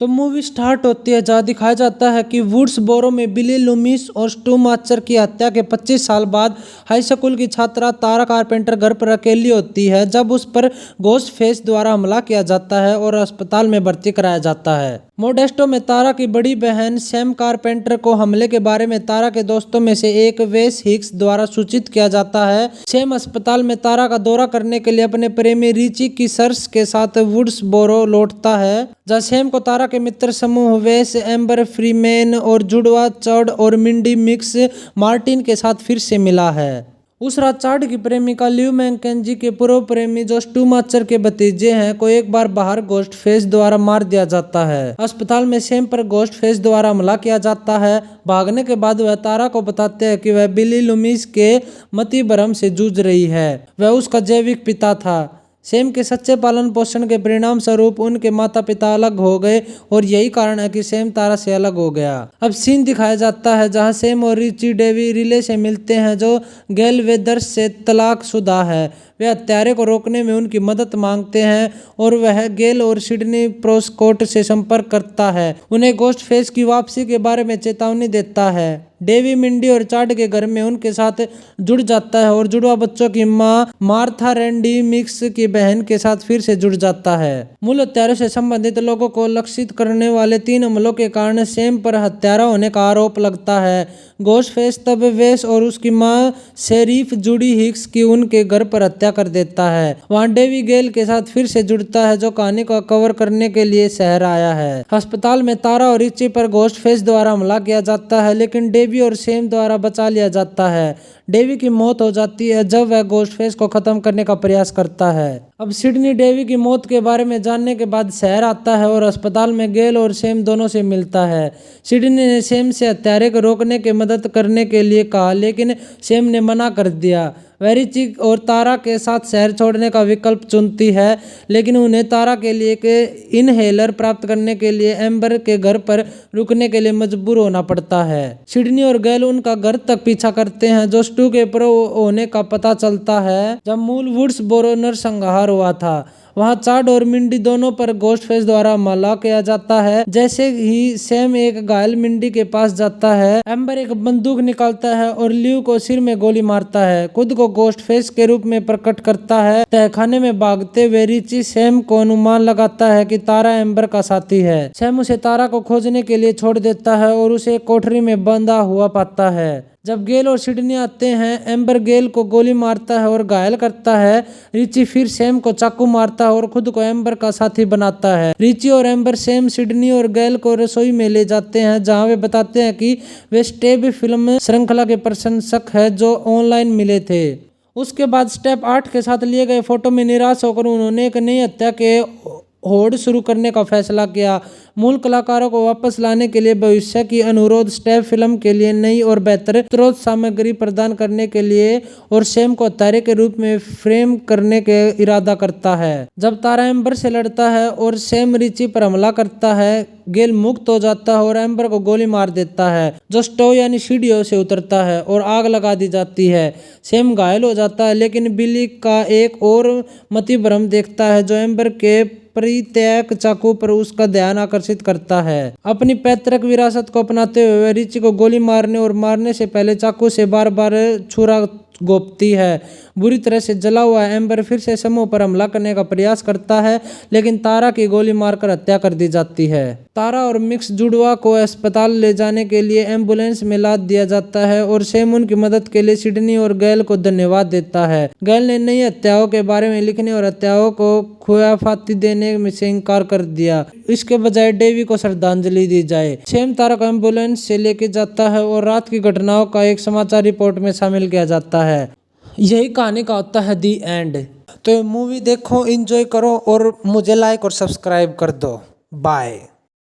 तो movie start होती है जहाँ दिखाया जाता है कि वुड्सबोरो में बिली लूमिस और स्टू मार्चर की हत्या के 25 साल बाद हाई स्कूल की छात्रा तारा कारपेंटर घर पर अकेली होती है जब उस पर गोस्ट फेस द्वारा हमला किया जाता है और अस्पताल में भर्ती कराया जाता है। मोडेस्टो में तारा की बड़ी बहन सैम कारपेंटर को हमले के बारे में तारा के दोस्तों में से एक वेस हिक्स द्वारा सूचित किया जाता है। सैम अस्पताल में तारा का दौरा करने के लिए अपने प्रेमी रिची की सर्स के साथ वुड्सबोरो लौटता है जहाँ सैम को तारा के मित्र समूह वेस, एम्बर फ्रीमैन और जुड़वा चड और मिंडी मिक्स मार्टिन के साथ फिर से मिला है। उस रात चार्ड की प्रेमिका ल्यू मैकेंजी के पूर्व प्रेमी जो स्टू मार्चर के भतीजे हैं को एक बार बाहर गोस्ट फेस द्वारा मार दिया जाता है। अस्पताल में सैम पर गोस्ट फेस द्वारा हमला किया जाता है। भागने के बाद वह तारा को बताते हैं कि वह बिली लूमिस के मति भ्रम से जूझ रही है, वह उसका जैविक पिता था। सैम के सच्चे पालन पोषण के परिणाम स्वरूप उनके माता पिता अलग हो गए और यही कारण है कि सैम तारा से अलग हो गया। अब सीन दिखाया जाता है जहां सैम और रिची डेवी रिले से मिलते हैं जो गैल वेदर्स से तलाकशुदा है। वे हत्यारे को रोकने में उनकी मदद मांगते हैं और वह गेल और सिडनी प्रोस्कोट से संपर्क करता है, उन्हें गोस्ट फेस की वापसी के बारे में चेतावनी देता है। डेवी मिंडी और चार्ड के घर में उनके साथ जुड़ जाता है और जुड़वा बच्चों की मां मार्था रैंडी मिक्स की बहन के साथ फिर से जुड़ जाता है। मूल हत्यारों से संबंधित लोगों को लक्षित करने वाले 3 हमलों के कारण सैम पर हत्यारा होने का आरोप लगता है। गोस्ट फेस तब वेस और उसकी मां शेरीफ जूडी हिक्स की उनके घर पर हत्या कर देता है। वहां डेवी गेल के साथ फिर से जुड़ता है जो कहानी को कवर करने के लिए शहर आया है। अस्पताल में तारा और रिची पर गोस्ट फेस द्वारा हमला किया जाता है लेकिन डेवी और सैम द्वारा बचा लिया जाता है। डेवी की मौत हो जाती है जब वह गोस्ट फेस को खत्म करने का प्रयास करता है। अब सिडनी डेवी की मौत के बारे में जानने के बाद शहर आता है और अस्पताल में गेल और सैम दोनों से मिलता है। सिडनी ने सैम से हत्यारे को रोकने की मदद करने के लिए कहा लेकिन सैम ने मना कर दिया। वह रिची और तारा के साथ शहर छोड़ने का विकल्प चुनती है लेकिन उन्हें तारा के लिए एक इनहेलर प्राप्त करने के लिए एम्बर के घर पर रुकने के लिए मजबूर होना पड़ता है। सिडनी और गैल उनका घर तक पीछा करते हैं जो स्टू के प्रो होने का पता चलता है जब मूल वुड्सबोरो नरसंहार हुआ था। वहां चार्ड और मिंडी दोनों पर गोस्ट फेस द्वारा हमला किया जाता है। जैसे ही सैम एक घायल मिंडी के पास जाता है, एम्बर एक बंदूक निकालता है और ल्यू को सिर में गोली मारता है, खुद को गोस्ट फेस के रूप में प्रकट करता है। तहखाने में भागते हुए रिची सैम को अनुमान लगाता है कि तारा एम्बर का साथी है। सैम उसे तारा को खोजने के लिए छोड़ देता है और उसे कोठरी में बंधा हुआ पाता है। जब गेल और सिडनी आते हैं, एम्बर गेल को गोली मारता है और घायल करता है। रिची फिर सैम को चाकू मारता है और खुद को एम्बर का साथी बनाता है। रिची और एम्बर सैम, सिडनी और गेल को रसोई में ले जाते हैं जहां वे बताते हैं कि वे स्टेब फिल्म श्रृंखला के प्रशंसक हैं जो ऑनलाइन मिले थे। उसके बाद स्टेप 8 के साथ लिए गए फोटो में निराश होकर उन्होंने एक नई हत्या के होड़ शुरू करने का फैसला किया। मूल कलाकारों को वापस लाने के लिए भविष्य की अनुरोध स्टेप फिल्म के लिए नई और बेहतर स्रोत सामग्री प्रदान करने के लिए और सैम को हत्यारे के रूप में फ्रेम करने के इरादा करता है। जब तारा एम्बर से लड़ता है और सैम रिची पर हमला करता है, गेल मुक्त हो जाता है और एम्बर को गोली मार देता है जो स्टोव यानी सीढ़ियों से उतरता है और आग लगा दी जाती है। सैम घायल हो जाता है लेकिन बिली का एक और मति भ्रम देखता है जो एम्बर के परित्यक्त चाकू पर उसका ध्यान आकर्षित करता है। अपनी पैतृक विरासत को अपनाते हुए रिची को गोली मारने और मारने से पहले चाकू से बार बार छुरा घोंपती है। बुरी तरह से जला हुआ एम्बर फिर से समूह पर हमला करने का प्रयास करता है लेकिन तारा की गोली मारकर हत्या कर दी जाती है। तारा और मिक्स जुड़वा को अस्पताल ले जाने के लिए एम्बुलेंस में लाद दिया जाता है और सैम उनकी मदद के लिए सिडनी और गैल को धन्यवाद देता है। गैल ने नई हत्याओं के बारे में लिखने और हत्याओं को खुयाफाती देने में से इनकार कर दिया, इसके बजाय डेवी को श्रद्धांजलि दी जाए। सैम तारा को एम्बुलेंस से लेके जाता है और रात की घटनाओं का एक समाचार रिपोर्ट में शामिल किया जाता है। यही कहानी का होता है दी एंड। तो मूवी देखो, एंजॉय करो और मुझे लाइक और सब्सक्राइब कर दो। बाय।